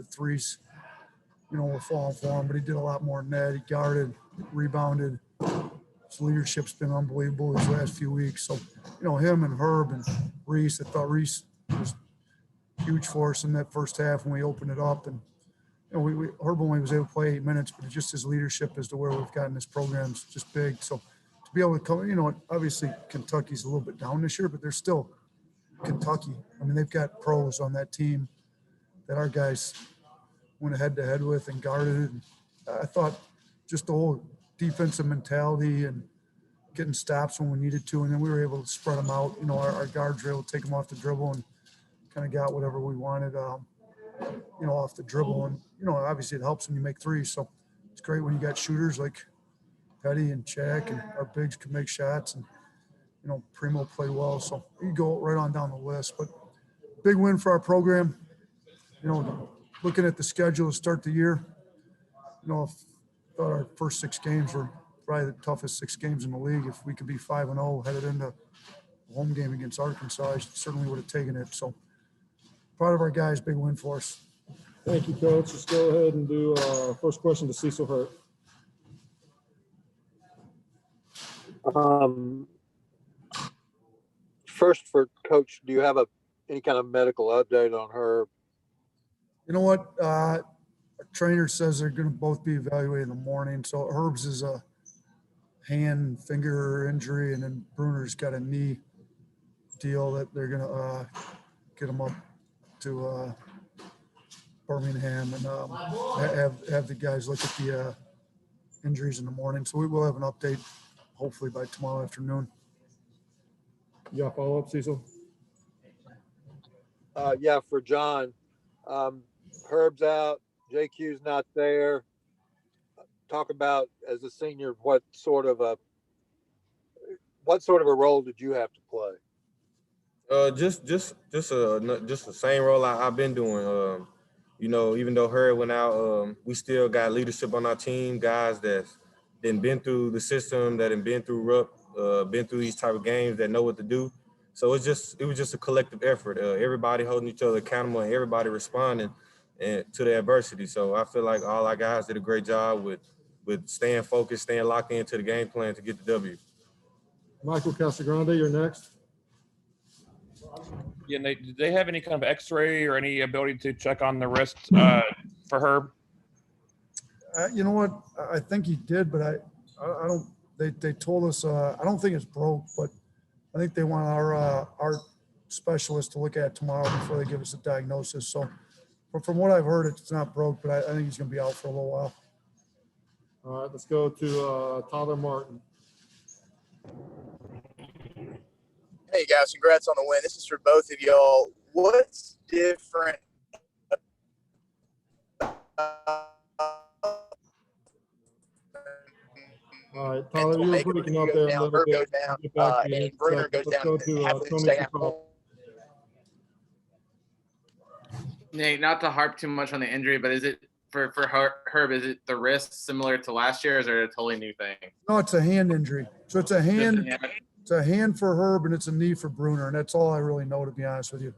the threes, were falling for him, but he did a lot more than that. He guarded, rebounded. His leadership's been unbelievable these last few weeks. So, him and Herb and Reese, I thought Reese was huge for us in that first half when we opened it up. And, Herb only was able to play 8 minutes, but just his leadership as to where we've gotten this program is just big. So to be able to come, obviously Kentucky's a little bit down this year, but they're still Kentucky. I mean, they've got pros on that team that our guys went head-to-head with and guarded. And I thought just the whole defensive mentality and getting stops when we needed to, and then we were able to spread them out. Our guards were able to take them off the dribble and kind of got whatever we wanted, off the dribble. And, obviously it helps when you make threes. So it's great when you got shooters like Petty and Shaq, and our bigs can make shots, and, Primo played well. So you go right on down the list. But big win for our program. Looking at the schedule to start the year, I thought our first 6 games were probably the toughest 6 games in the league. If we could be 5-0 headed into a home game against Arkansas, I certainly would have taken it. So proud of our guys, big win for us. Thank you, Coach. Let's go ahead and do first question to Cecil Hurt. First for Coach, do you have any kind of medical update on her? You know what? Our trainer says they're going to both be evaluated in the morning. So Herb's is a hand, finger injury, and then Bruner's got a knee deal that they're going to get him up to Birmingham and have the guys look at the injuries in the morning. So we will have an update hopefully by tomorrow afternoon. You got follow-up, Cecil? Yeah, for John. Herb's out. JQ's not there. Talk about, as a senior, what sort of a role did you have to play? Just the same role I've been doing. Even though Herb went out, we still got leadership on our team, guys that's been through the system, that have been through RUP, been through these type of games, that know what to do. So it was just a collective effort. Everybody holding each other accountable and everybody responding to the adversity. So I feel like all our guys did a great job with staying focused, staying locked into the game plan to get the W. Michael Casagrande, you're next. Yeah, did they have any kind of X-ray or any ability to check on the wrist for Herb? You know what? I think he did, but I don't. They told us I don't think it's broke, but I think they want our specialist to look at it tomorrow before they give us a diagnosis. So, but from what I've heard, it's not broke, but I think he's going to be out for a little while. All right, let's go to Tyler Martin. Hey guys, congrats on the win. This is for both of y'all. What's different All right, Tyler, you're breaking up there a little bit. And Bruner goes down. Let's go to Tony. Nate, not to harp too much on the injury, but is it for Herb, is it the wrist similar to last year, or is it a totally new thing? No, it's a hand injury. So it's a hand. It's a hand for Herb and it's a knee for Bruner, and that's all I really know, to be honest with you.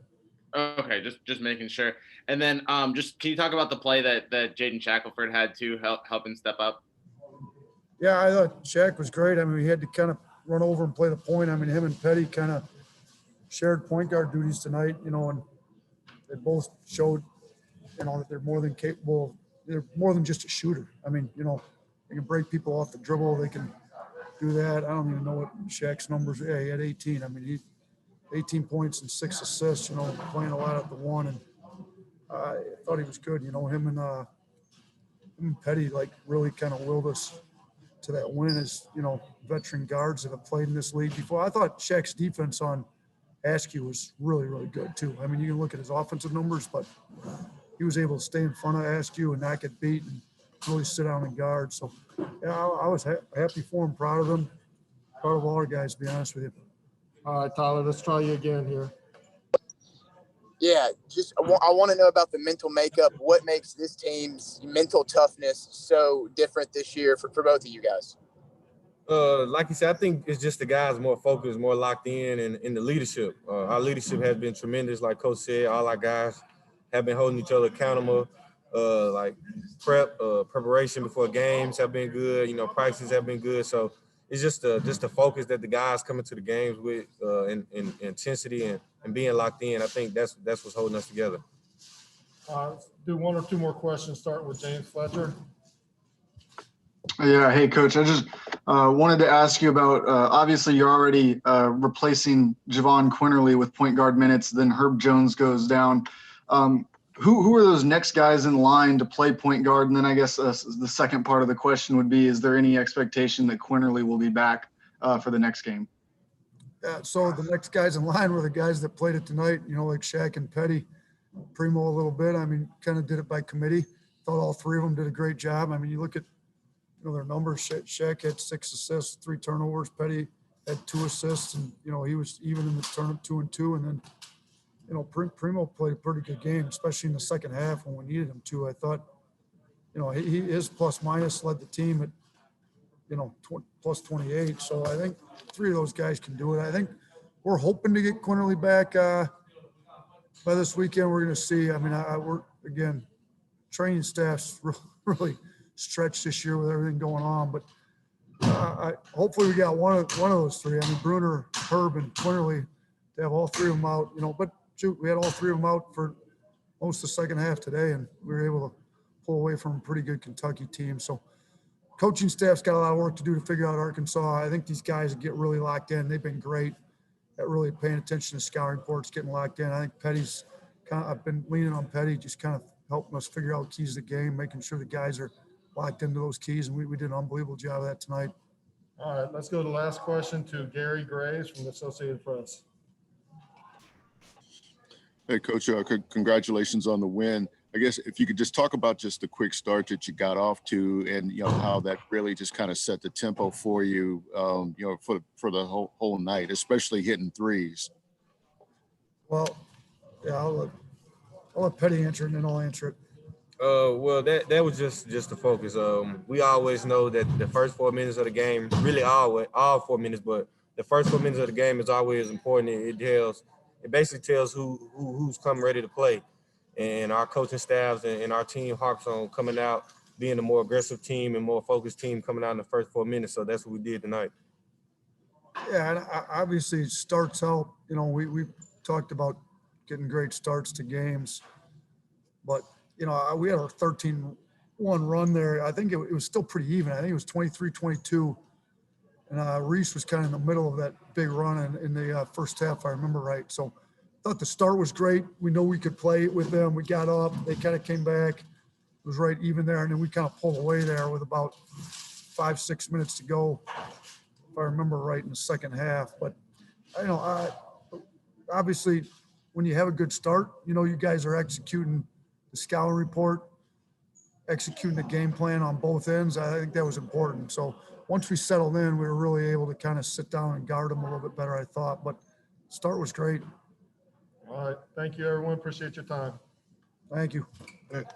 Okay, just making sure. And then just can you talk about the play that Jaden Shackelford had to help him step up? Yeah, I thought Shaq was great. I mean, we had to kind of run over and play the point. I mean, him and Petty kind of shared point guard duties tonight, and they both showed, that they're more than capable. They're more than just a shooter. I mean, they can break people off the dribble. They can do that. I don't even know what Shaq's numbers. Yeah, he had 18. I mean, he 18 points and 6 assists. Playing a lot at the one, and I thought he was good. Him and Petty really kind of willed us to that win as veteran guards that have played in this league before. I thought Shaq's defense on Askew was really, really good too. I mean, you can look at his offensive numbers, but he was able to stay in front of Askew and not get beat and really sit down and guard. So, yeah, I was happy for him, proud of him, proud of all our guys, to be honest with you. All right, Tyler, let's try you again here. Yeah, I want to know about the mental makeup. What makes this team's mental toughness so different this year for both of you guys? Like you said, I think it's just the guys more focused, more locked in, and in the leadership. Our leadership has been tremendous. Like Coach said, all our guys have been holding each other accountable. like preparation before games have been good. You know, practices have been good. So it's just the focus that the guys coming to the games with, in intensity and being locked in. I think that's what's holding us together. Let's do one or two more questions, starting with James Fletcher. Yeah. Hey, Coach. I just wanted to ask you about, obviously you're already replacing Javon Quinterly with point guard minutes. Then Herb Jones goes down. Who are those next guys in line to play point guard? And then I guess the second part of the question would be, is there any expectation that Quinterly will be back for the next game? Yeah, so the next guys in line were the guys that played it tonight, you know, like Shaq and Petty, Primo a little bit. I mean, kind of did it by committee. Thought all three of them did a great job. I mean, you look at, you know, their numbers. Shaq had 6 assists, 3 turnovers. Petty had 2 assists, and, you know, he was even in the tournament 2 and 2. And then, you know, Primo played a pretty good game, especially in the second half when we needed him to. I thought, you know, his plus minus led the team at, you know, plus 28. So I think 3 of those guys can do it. I think we're hoping to get Quinterly back by this weekend. We're going to see. I mean, we're, again, training staff's really stretched this year with everything going on. But hopefully we got one of those 3. I mean, Bruner, Herb, and Quinterly, to have all 3 of them out. You know, but shoot, we had all 3 of them out for most of the second half today, and we were able to pull away from a pretty good Kentucky team. So coaching staff's got a lot of work to do to figure out Arkansas. I think these guys get really locked in. They've been great at really paying attention to scouting reports, getting locked in. I think Petty's I've been leaning on Petty, just kind of helping us figure out keys to the game, making sure the guys are locked into those keys. And we did an unbelievable job of that tonight. All right, let's go to the last question to Gary Graves from the Associated Press. Hey, Coach, congratulations on the win. I guess if you could just talk about just the quick start that you got off to, and you know how that really just kind of set the tempo for you, you know, for the whole night, especially hitting threes. Well, yeah, I'll let Petty answer it, and then I'll answer it. Well, that was just the focus. We always know that the first 4 minutes of the game, really all 4 minutes, but the first 4 minutes of the game is always important. It basically tells who's come ready to play. And our coaching staffs and our team harps on coming out, being a more aggressive team and more focused team coming out in the first 4 minutes. So that's what we did tonight. Yeah, and obviously starts help. You know, we talked about getting great starts to games, but, you know, we had our 13-1 run there. I think it was still pretty even. I think it was 23-22. And Reese was kind of in the middle of that big run in the first half, if I remember right. So I thought the start was great. We know we could play with them. We got up. They kind of came back. It was right even there. And then we kind of pulled away there with about 5-6 minutes to go, if I remember right, in the second half. But, you know, obviously, when you have a good start, you know, you guys are executing the scouting report, executing the game plan on both ends. I think that was important. So once we settled in, we were really able to kind of sit down and guard them a little bit better, I thought. But start was great. All right, thank you, everyone. Appreciate your time. Thank you. Thanks.